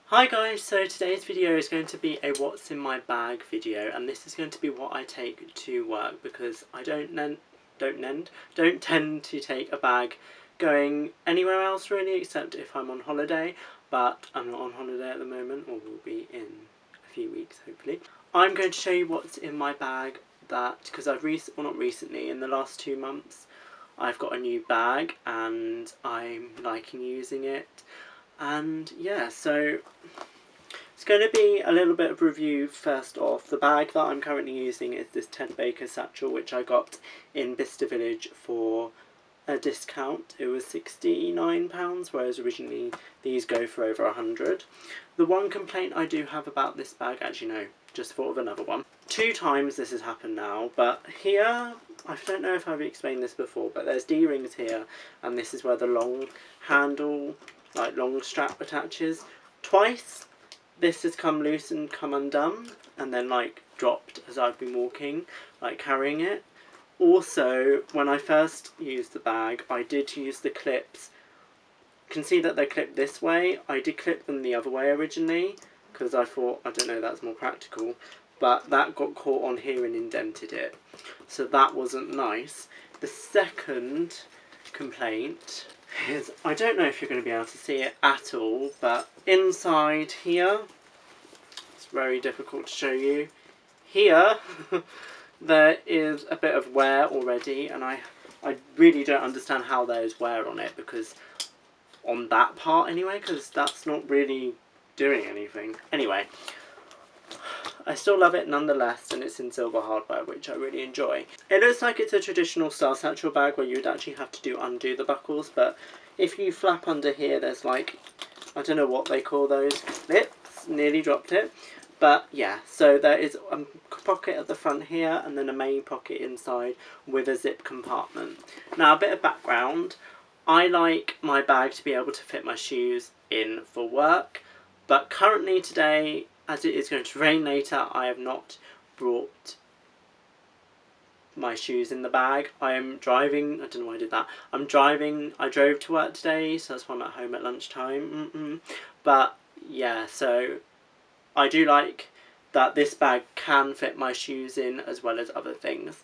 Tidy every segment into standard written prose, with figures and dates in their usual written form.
Hi guys, so today's video is going to be a what's in my bag video, and this is going to be what I take to work because I don't tend to take a bag going anywhere else really, except if I'm on holiday, but I'm not on holiday at the moment, or will be in a few weeks hopefully. I'm going to show you what's in my bag because I've not recently, in the last 2 months, I've got a new bag and I'm liking using it. And yeah, so it's going to be a little bit of review first off. The bag that I'm currently using is this Ted Baker satchel, which I got in Bicester Village for a discount. It was £69, whereas originally these go for over £100. The one complaint I do have about this bag, actually no, just thought of another one. 2 times this has happened now, but here, I don't know if I've explained this before, but there's D-rings here, and this is where the long handle, like long strap, attaches. Twice this has come loose and come undone, and then like dropped as I've been walking, like carrying it. Also, when I first used the bag, I did use the clips. You can see that they're clipped this way. I did clip them the other way originally, because I thought, I don't know, that's more practical. But that got caught on here and indented it. So that wasn't nice. The second complaint is, I don't know if you're going to be able to see it at all, but inside here, it's very difficult to show you. Here, there is a bit of wear already, and I really don't understand how there's wear on it, because on that part anyway, because that's not really doing anything. Anyway, I still love it nonetheless, and it's in silver hardware, which I really enjoy. It looks like it's a traditional style satchel bag where you'd actually have to undo the buckles, but if you flap under here, there's like, I don't know what they call those clips, nearly dropped it. But yeah, so there is a pocket at the front here, and then a main pocket inside with a zip compartment. Now, a bit of background. I like my bag to be able to fit my shoes in for work, but currently today, as it is going to rain later, I have not brought my shoes in the bag. I am driving, I don't know why I did that. I drove to work today, so that's why I'm at home at lunchtime. But yeah, so I do like that this bag can fit my shoes in as well as other things.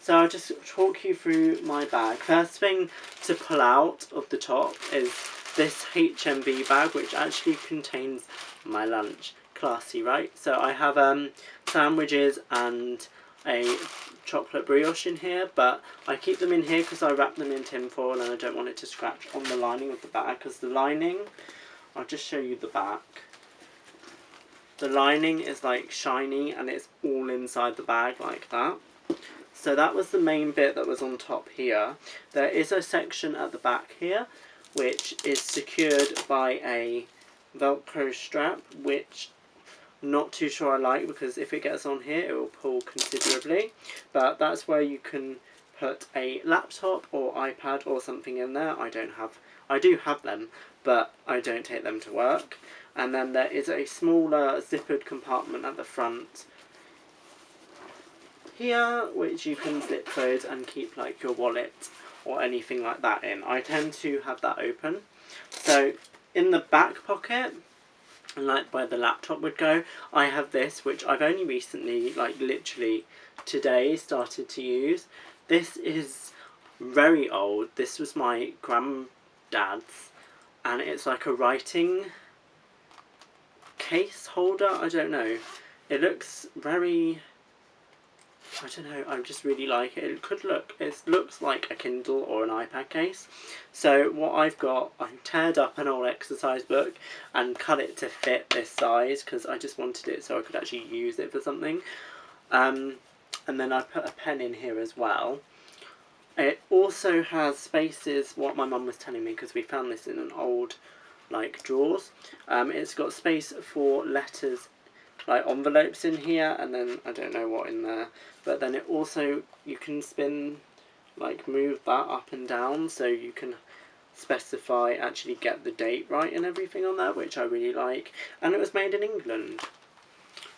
So I'll just talk you through my bag. First thing to pull out of the top is this HMV bag, which actually contains my lunch. Classy, right? So I have sandwiches and a chocolate brioche in here, but I keep them in here because I wrap them in tin foil and I don't want it to scratch on the lining of the bag, because the lining, I'll just show you the back. The lining is like shiny and it's all inside the bag like that. So that was the main bit that was on top here. There is a section at the back here which is secured by a Velcro strap, which I'm not too sure I like, because if it gets on here it will pull considerably. But that's where you can put a laptop or iPad or something in there. I do have them, but I don't take them to work. And then there is a smaller zippered compartment at the front here, which you can zip close and keep like your wallet or anything like that in. I tend to have that open. So in the back pocket, like where the laptop would go, I have this, which I've only recently, like literally today, started to use. This is very old. This was my granddad's, and it's like a writing case holder. I don't know. It looks very, I don't know, I just really like it. It looks like a Kindle or an iPad case. So what I've got, I teared up an old exercise book and cut it to fit this size, because I just wanted it so I could actually use it for something. And then I put a pen in here as well. It also has spaces, what my mum was telling me, because we found this in an old like drawers. It's got space for letters, like envelopes in here, and then I don't know what in there. But then it also, you can move that up and down, so you can specify, actually get the date right and everything on there, which I really like. And it was made in England.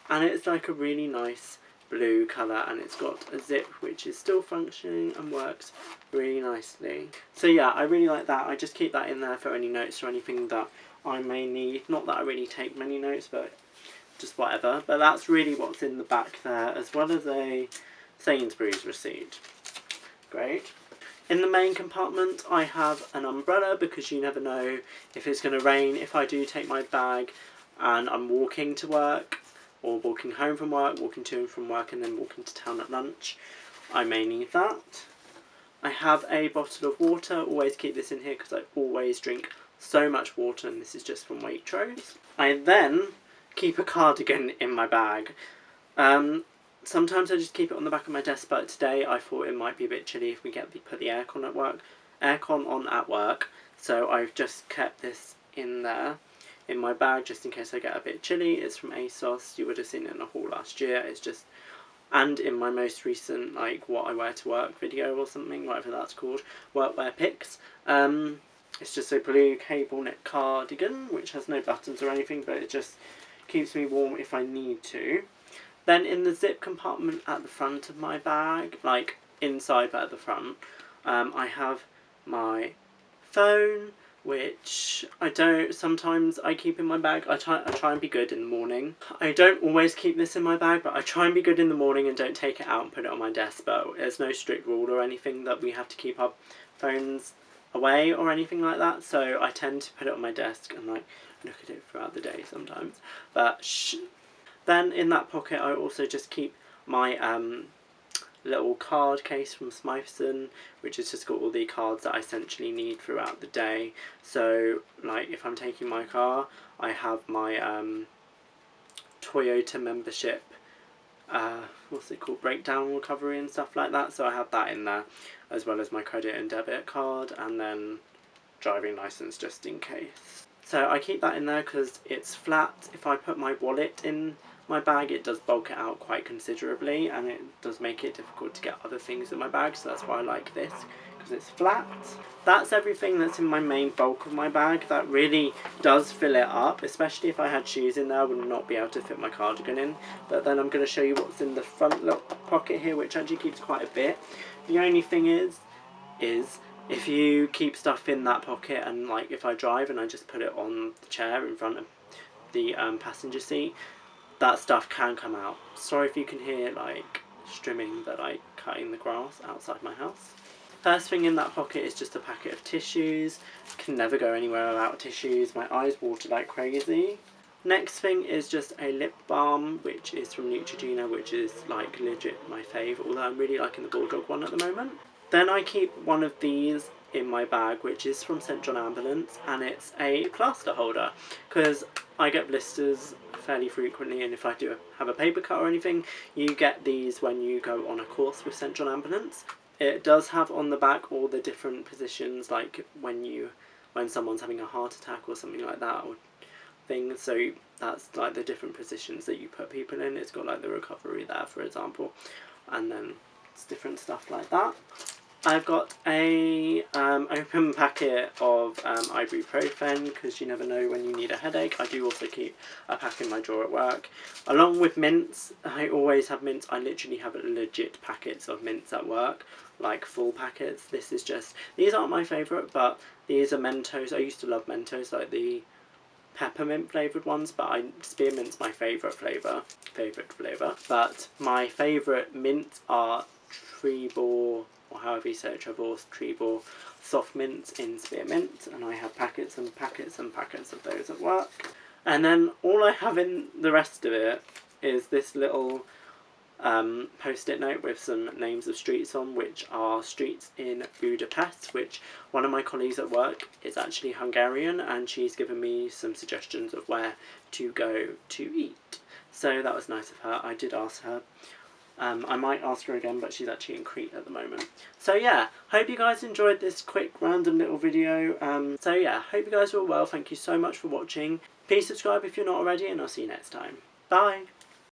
And it's like a really nice blue colour, and it's got a zip which is still functioning and works really nicely. So yeah, I really like that. I just keep that in there for any notes or anything that I may need, not that I really take many notes, but just whatever. But that's really what's in the back there, as well as a Sainsbury's receipt. Great. In the main compartment I have an umbrella, because you never know if it's going to rain. If I do take my bag and I'm walking to work, or walking home from work, walking to and from work, and then walking to town at lunch, I may need that. I have a bottle of water, always keep this in here because I always drink so much water, and this is just from Waitrose. I then keep a cardigan in my bag. Sometimes I just keep it on the back of my desk, but today I thought it might be a bit chilly if we put the aircon on at work, so I've just kept this in there in my bag just in case I get a bit chilly. It's from ASOS. You would have seen it in a haul last year. It's just, and in my most recent like what I wear to work video or something, whatever that's called, workwear pics. It's just a blue cable knit cardigan which has no buttons or anything, but it just keeps me warm if I need to. Then in the zip compartment at the front of my bag, like inside but at the front, I have my phone, which sometimes I keep in my bag. I try and be good in the morning. I don't always keep this in my bag, but I try and be good in the morning and don't take it out and put it on my desk. But there's no strict rule or anything that we have to keep our phones away or anything like that, so I tend to put it on my desk and like look at it throughout the day sometimes. But then in that pocket I also just keep my little card case from Smythson, which has just got all the cards that I essentially need throughout the day. So like if I'm taking my car, I have my Toyota membership, what's it called, breakdown recovery and stuff like that, so I have that in there, as well as my credit and debit card, and then driving licence just in case. So I keep that in there because it's flat. If I put my wallet in my bag, it does bulk it out quite considerably, and it does make it difficult to get other things in my bag, so that's why I like this, because it's flat. That's everything that's in my main bulk of my bag. That really does fill it up, especially if I had shoes in there I would not be able to fit my cardigan in. But then I'm going to show you what's in the front little pocket here, which actually keeps quite a bit. The only thing is if you keep stuff in that pocket, and like if I drive and I just put it on the chair in front of the passenger seat, that stuff can come out. Sorry if you can hear like strimming that I cutting the grass outside my house. First thing in that pocket is just a packet of tissues. Can never go anywhere without tissues. My eyes water like crazy. Next thing is just a lip balm, which is from Neutrogena, which is like legit my fave, although I'm really liking the Bulldog one at the moment. Then I keep one of these in my bag, which is from St John Ambulance, and it's a plaster holder, because I get blisters fairly frequently, and if I do have a paper cut or anything, you get these when you go on a course with St John Ambulance. It does have on the back all the different positions, like when someone's having a heart attack or something like that, or things, so that's like the different positions that you put people in. It's got like the recovery there, for example, and then it's different stuff like that. I've got a open packet of ibuprofen, because you never know when you need a headache. I do also keep a pack in my drawer at work. Along with mints, I always have mints. I literally have legit packets of mints at work, like full packets. This is just, these aren't my favourite, but these are Mentos. I used to love Mentos, like the peppermint flavoured ones, but spearmint's my favourite flavour. But my favourite mints are Trebor, or however you say it, Trebor soft mints in spearmint, and I have packets and packets and packets of those at work. And then all I have in the rest of it is this little post-it note with some names of streets on, which are streets in Budapest, which one of my colleagues at work is actually Hungarian, and she's given me some suggestions of where to go to eat. So that was nice of her. I did ask her. I might ask her again, but she's actually in Crete at the moment. So yeah, hope you guys enjoyed this quick random little video. So yeah, hope you guys are all well. Thank you so much for watching. Please subscribe if you're not already, and I'll see you next time. Bye!